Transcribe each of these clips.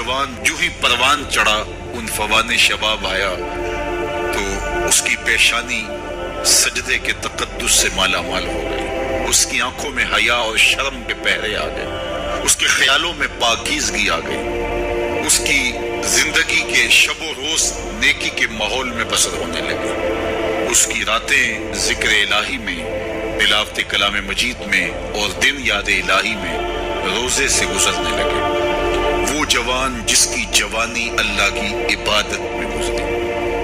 جوان جو ہی پروان چڑھا ان فوان شباب آیا تو اس کی پیشانی سجدے کے تقدس سے مالا مال ہو گئی، اس کی آنکھوں میں حیا اور شرم کے پہرے آ گئے، اس کے خیالوں میں پاکیزگی آ گئی، اس کی زندگی کے شب و روز نیکی کے ماحول میں بسر ہونے لگی، اس کی راتیں ذکر الہی میں، تلاوت کلام مجید میں اور دن یاد الہی میں روزے سے گزرنے لگے۔ وہ جوان جس کی جوانی اللہ کی عبادت میں گزری،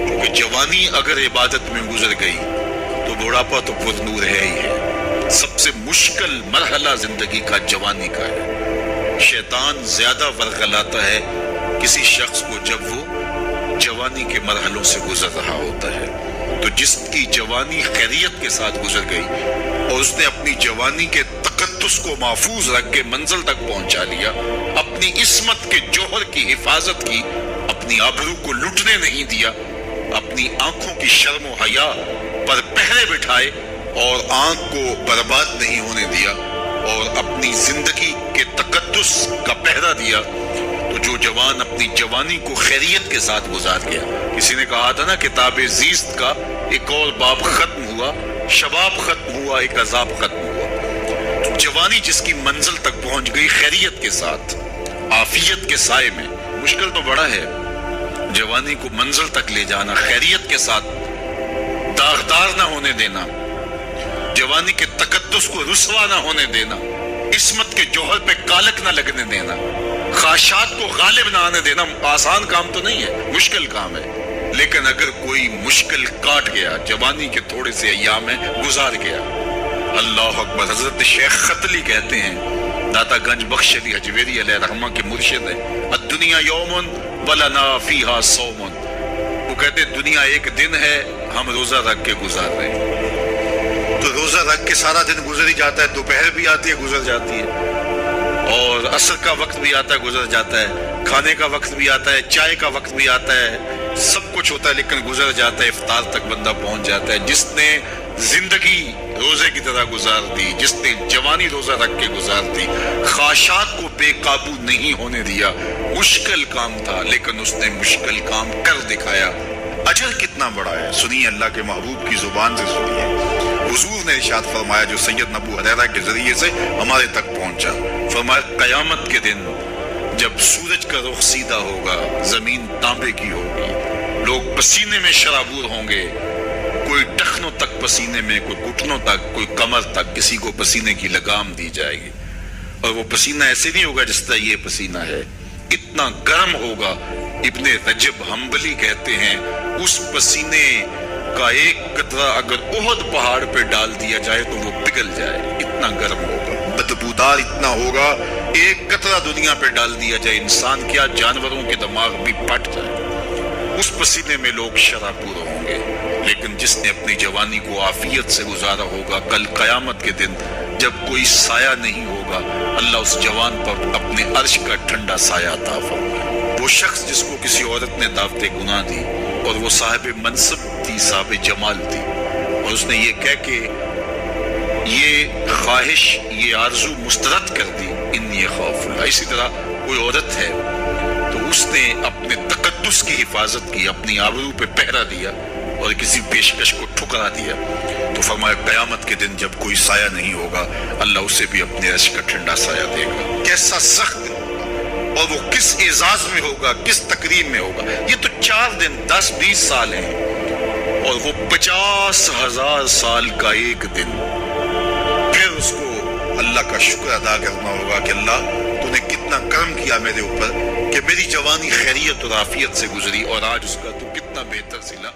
کیونکہ جوانی اگر عبادت میں گزر گئی تو بڑھاپا تو پر نور ہے ہی ہے۔ سب سے مشکل مرحلہ زندگی کا جوانی کا ہے۔ شیطان زیادہ ورغلاتا ہے کسی شخص کو جب وہ جوانی کے مرحلوں سے گزر رہا ہوتا ہے۔ تو جس کی جوانی خیریت کے ساتھ گزر گئی اور اس نے اپنی جوانی کے تقدس کو محفوظ رکھ کے منزل تک پہنچا لیا، اپنی عصمت کے جوہر کی حفاظت کی، اپنی آبرو کو لٹنے نہیں دیا، اپنی آنکھوں کی شرم و حیا پر پہرے بٹھائے اور آنکھ کو برباد نہیں ہونے دیا اور اپنی زندگی کے تقدس کا پہرا دیا، تو جو جوان اپنی جوانی کو خیریت کے ساتھ گزار گیا۔ کسی نے کہا تھا نا، کتاب زیست کا ایک اور باب ختم ہوا، شباب ختم ہوا، ایک عذاب ختم ہوا۔ جوانی جس کی منزل تک پہنچ گئی خیریت کے ساتھ، عافیت کے سائے میں۔ مشکل تو بڑا ہے جوانی کو منزل تک لے جانا، خیریت کے ساتھ، داغدار نہ ہونے دینا، جوانی کے تقدس کو رسوا نہ ہونے دینا، عصمت کے جوہر پہ کالک نہ لگنے دینا، خواہشات کو غالب نہ آنے دینا۔ آسان کام تو نہیں ہے، مشکل کام ہے، لیکن اگر کوئی مشکل کاٹ گیا، جوانی کے تھوڑے سے ایام میں گزار گیا، اللہ اکبر۔ حضرت شیخ ختلی کہتے ہیں، داتا گنج بخش علی حجویری علیہ رحمہ کے مرشد ہے، الدنیا یوم ولنا فیہا صوم۔ وہ کہتے ہیں دنیا ایک دن ہے، ہم روزہ رکھ کے گزار رہے ہیں۔ تو روزہ رکھ کے سارا دن گزر ہی جاتا ہے، دوپہر بھی آتی ہے گزر جاتی ہے، اور عصر کا وقت بھی آتا ہے گزر جاتا ہے، کھانے کا وقت بھی آتا ہے، چائے کا وقت بھی آتا ہے، سب کچھ ہوتا ہے لیکن گزر جاتا ہے، افطار تک بندہ پہنچ جاتا ہے۔ جس نے زندگی روزے کی طرح گزار دی، جس نے جوانی روزہ رکھ کے گزار دی، خواہشات کو بے قابو نہیں ہونے دیا، مشکل کام تھا لیکن اس نے مشکل کام کر دکھایا۔ اجر کتنا بڑا ہے، سنیے اللہ کے محبوب کی زبان سے سنیے۔ حضور نے ارشاد فرمایا جو سید ابو ہریرہ کے ذریعے سے ہمارے تک پہنچا، فرمایا قیامت کے دن جب سورج کا رخ سیدھا ہوگا، زمین تانبے کی ہوگی، لوگ پسینے میں شرابور ہوں گے، کوئی ٹخنوں تک پسینے میں، کوئی گھٹنوں تک، کوئی کمر تک، کسی کو پسینے کی لگام دی جائے گی، اور وہ پسینہ ایسے نہیں ہوگا جس طرح یہ پسینہ ہے، اتنا گرم ہوگا۔ ابن رجب حنبلی کہتے ہیں اس پسینے کا ایک قطرہ اگر احد پہاڑ پہ ڈال دیا جائے تو وہ پگھل جائے، اتنا گرم ہوگا، بدبودار اتنا ہوگا، ایک قطرہ دنیا پہ ڈال دیا جائے، انسان کیا جانوروں کے دماغ بھی پھٹ جائے۔ اس پسینے میں لوگ شرابور ہوں گے، لیکن جس نے اپنی جوانی کو عافیت سے گزارا ہوگا، کل قیامت کے دن جب کوئی سایہ نہیں ہوگا، اللہ اس جوان پر اپنے عرش کا ٹھنڈا سایہ عطا فرمائے۔ وہ شخص جس کو کسی عورت نے دعوت گناہ دی اور وہ صاحب منصب تھی، صاحب جمال تھی، اور اس نے یہ کہہ کے یہ خواہش، یہ آرزو مسترد کر دی، انی خاف اللہ۔ اسی طرح کوئی عورت ہے تو اس نے اپنے تقدس کی حفاظت کی، اپنی آبرو پہ پہرا دیا اور کسی پیشکش کو ٹھکرا دیا، تو فرمایا قیامت کے دن جب کوئی سایہ نہیں ہوگا، اللہ اسے بھی اپنے عرش کا ٹھنڈا سایہ دے گا۔ کیسا سخت دن ہوگا، اور وہ کس اعزاز میں ہوگا، کس تکریم میں ہوگا۔ یہ تو 4 دن 10-20 سال ہیں، اور وہ 50,000 سال کا ایک دن۔ پھر اس کو اللہ کا شکر ادا کرنا ہوگا کہ اللہ تو نے کتنا کرم کیا میرے اوپر کہ میری جوانی خیریت اور عافیت سے گزری، اور آج اس کا تو کتنا بہتر صلہ